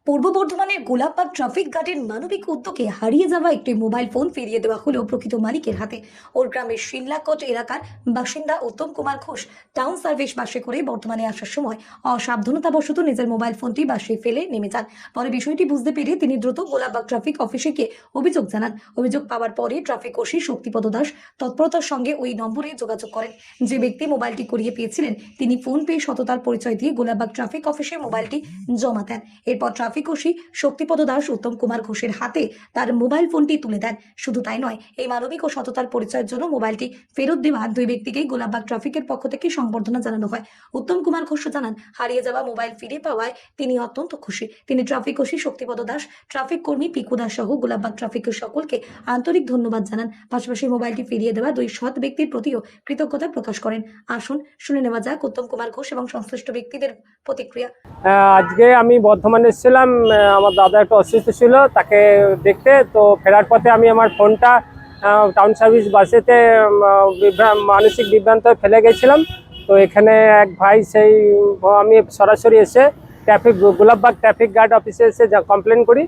পূর্ব বর্ধমানের গোলাপবাগ ট্রাফিক গার্ডের মানবিক উদ্যোগে হারিয়ে যাওয়া একটি মোবাইল ফোন ফিরিয়ে দেওয়া হলো প্রকৃত মালিকের হাতে। ওর গ্রামের শিমলাকোট এলাকার বাসিন্দা উত্তম কুমার ঘোষ টাউন সার্ভিস বাসে করে বর্ধমানে আসার সময় অসাবধানতাবশত নিজের মোবাইল ফোনটি বাসে ফেলে নেমে যান। পরে বিষয়টি বুঝতে পেরে তিনি দ্রুত গোলাপবাগ ট্রাফিক অফিসে গিয়ে অভিযোগ জানান। অভিযোগ পাওয়ার পরে ট্রাফিক ওসি শক্তিপদ দাস তৎপরতার সঙ্গে ওই নম্বরে যোগাযোগ করেন। যে ব্যক্তি মোবাইলটি কুড়িয়ে পেয়েছিলেন তিনি ফোন পেয়ে সততার পরিচয় দিয়ে গোলাপবাগ ট্রাফিক অফিসে মোবাইলটি জমা দেন। এরপর ট্রাফিক ওসি শক্তিপদ দাস উত্তম কুমার ঘোষের হাতে তার মোবাইল ফোনটি তুলে দেন। শুধু তাই নয়, এই মানবিক ও সততার পরিচয়ের জন্য মোবাইলটি ফেরত দেওয়া দুই ব্যক্তিকেই গোলাপবাগ ট্রাফিকের পক্ষ থেকে সংবর্ধনা জানানো হয়। উত্তম কুমার ঘোষ জানান, হারিয়ে যাওয়া মোবাইল ফিরে পাওয়ায় তিনি অত্যন্ত খুশি। তিনি traffic OC Shaktipada Das, traffic কর্মী পিকু দাস সহ গোলাপবাগ ট্রাফিকের সকলকে আন্তরিক ধন্যবাদ জানান। পাশাপাশি মোবাইলটি ফিরিয়ে দেওয়া দুই সৎ ব্যক্তির প্রতিও কৃতজ্ঞতা প্রকাশ করেন। আসুন শুনে নেওয়া যাক উত্তম কুমার ঘোষ এবং সংশ্লিষ্ট ব্যক্তিদের প্রতিক্রিয়া। আজকে আমি বর্ধমানে এসেছিলাম, আমার দাদা একটু অসুস্থ ছিল, তাকে দেখতে। তো ফেরার পথে আমি আমার ফোনটা টাউন সার্ভিস বাসেতে মানসিক বিভ্রান্ত ফেলে গেছিলাম। তো এখানে এক ভাই আমি সরাসরি এসে গোলাপবাগ ট্রাফিক গার্ড অফিসে এসে যা কমপ্লেন করি,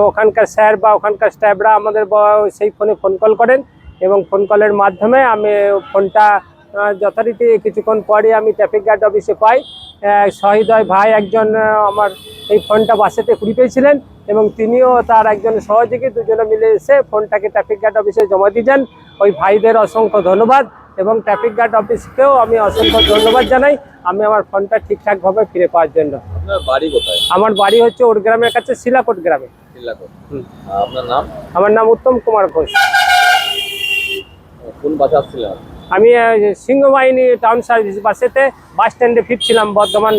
ওখানকার স্যার বা ওখানকার স্টাফরা আমাদের সেই ফোনে ফোন কল করেন এবং ফোন কলের মাধ্যমে আমি ফোনটা যথারীতি কিছুক্ষণ পরে আমি ট্রাফিক গার্ড অফিসে পাই। সহৃদয় ভাই একজন আমার এই ফোনটা বাসেতে কুড়িয়ে পেয়েছিলেন এবং তিনিও তার একজন সহযোগী দুজনে মিলে এসে ফোনটাকে ট্রাফিক গার্ড অফিসে জমা দিয়ে যান। ওই ভাইদের অসংখ্য ধন্যবাদ এবং ট্রাফিক গার্ড অফিসকেও আমি অসংখ্য ধন্যবাদ জানাই আমি আমার ফোনটা ঠিকঠাকভাবে ফিরে পাওয়ার জন্য। আপনার বাড়ি কোথায়? আমার বাড়ি হচ্ছে ওর গ্রামের কাছে শিলাকোট গ্রামে। আপনার নাম? আমার নাম উত্তম কুমার ঘোষ। কোন বাসে আসছিলেন? আমি সিংহবাহিনী টাউন সার্ভিস বাসেতে বাস স্ট্যান্ডে ফিরছিলাম বর্ধমান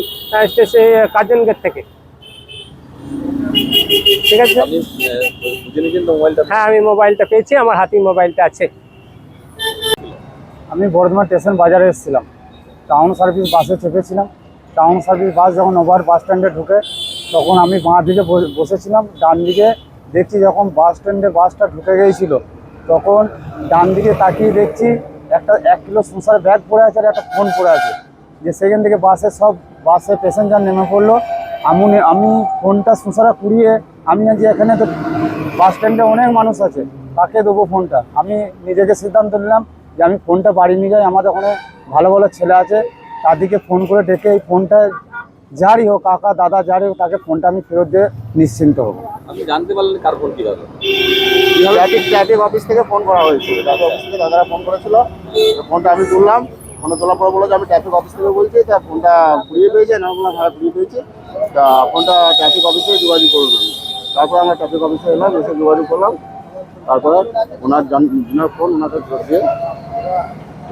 স্টেশন কার্জন গেট থেকে। ঠিক আছে, আপনি বুঝে নিয়েছেন তো মোবাইলটা? হ্যাঁ, আমি মোবাইলটা পেয়েছি, আমার হাতেই মোবাইলটা আছে। আমি বর্ধমান স্টেশন বাজারে এসেছিলাম, টাউন সার্ভিস বাসে চেপেছিলাম। টাউন সার্ভিস বাস যখন ওভার বাস স্ট্যান্ডে ঢুকে তখন আমি বাঁ দিকে বসেছিলাম। ডান দিকে দেখছি যখন বাস স্ট্যান্ডে বাসটা ঢুকে গিয়েছিল তখন ডান দিকে তাকিয়ে দেখছি একটা 1 কিলো শসার ব্যাগ পড়ে আছে আর একটা ফোন পড়ে আছে। যে সেখান থেকে বাসে প্যাসেঞ্জার নেমে পড়লো। আমি ফোনটা শসারা কুড়িয়ে আমি যে এখানে তো বাস স্ট্যান্ডে অনেক মানুষ আছে, তাকে দেবো ফোনটা। আমি নিজেকে সিদ্ধান্ত নিলাম যে আমি ফোনটা বাড়ি নিয়ে যাই। আমাদের ওখানে ভালো ভালো ছেলে আছে, তাদেরকে ফোন করে ডেকে এই ফোনটা যারই হোক, কাকা দাদা যারই হোক, তাকে ফোনটা আমি ফেরত দিয়ে নিশ্চিন্ত হবো। আপনি জানতে পারলেন কার ফোন কিভাবে? ট্রাফিক অফিস থেকে ফোন করা হয়েছিল। ট্রাফিক অফিস থেকে দাদারা ফোন করেছিল, ফোনটা আমি তুললাম। ফোনটা তোলার পর বললো যে আমি ট্রাফিক অফিস থেকে বলছি, তা ফোনটা ঘুরিয়ে পেয়েছে না? বললাম হ্যাঁ ঘুরিয়ে পেয়েছি, তা ফোনটা ট্রাফিক অফিসে যোগাযোগ করুন। আমি তারপরে আমরা ট্রাফিক অফিসে এলাম, এসে যোগাযোগ করলাম। তারপরে ওনার ফোন ওনাকে দিয়ে।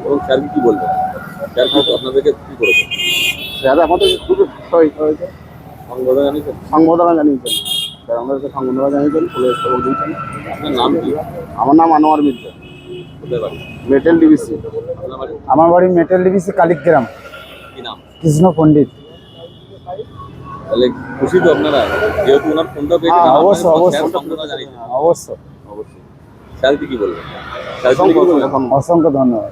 এবং স্যার কি বলবেন? স্যার আপনাদেরকে কি করেছেন? স্যার আমাদের খুবই হয়েছে, সংবর্ধনা জানিয়েছেন। স্যার আমাদেরকে সংবর্ধনা জানিয়েছেন, পুলিশ খবর দিয়েছেন। আপনার নাম কি? আমার নাম আনোয়ার মির্জা, কোথায় বাড়ি? Metal DBC. আপনার বাড়ি? আমার বাড়ি মেটেল ডিবিসি কালিকগ্রাম। কি নাম? কৃষ্ণ পণ্ডিত। তাহলে খুশি তো আপনারা, যেহেতু ওনার ফোনটা পেয়েছেন? অবশ্যই অবশ্যই জানিয়েছেন। অবশ্যই। স্যার কি বলবেন? অসংখ্য ধন্যবাদ।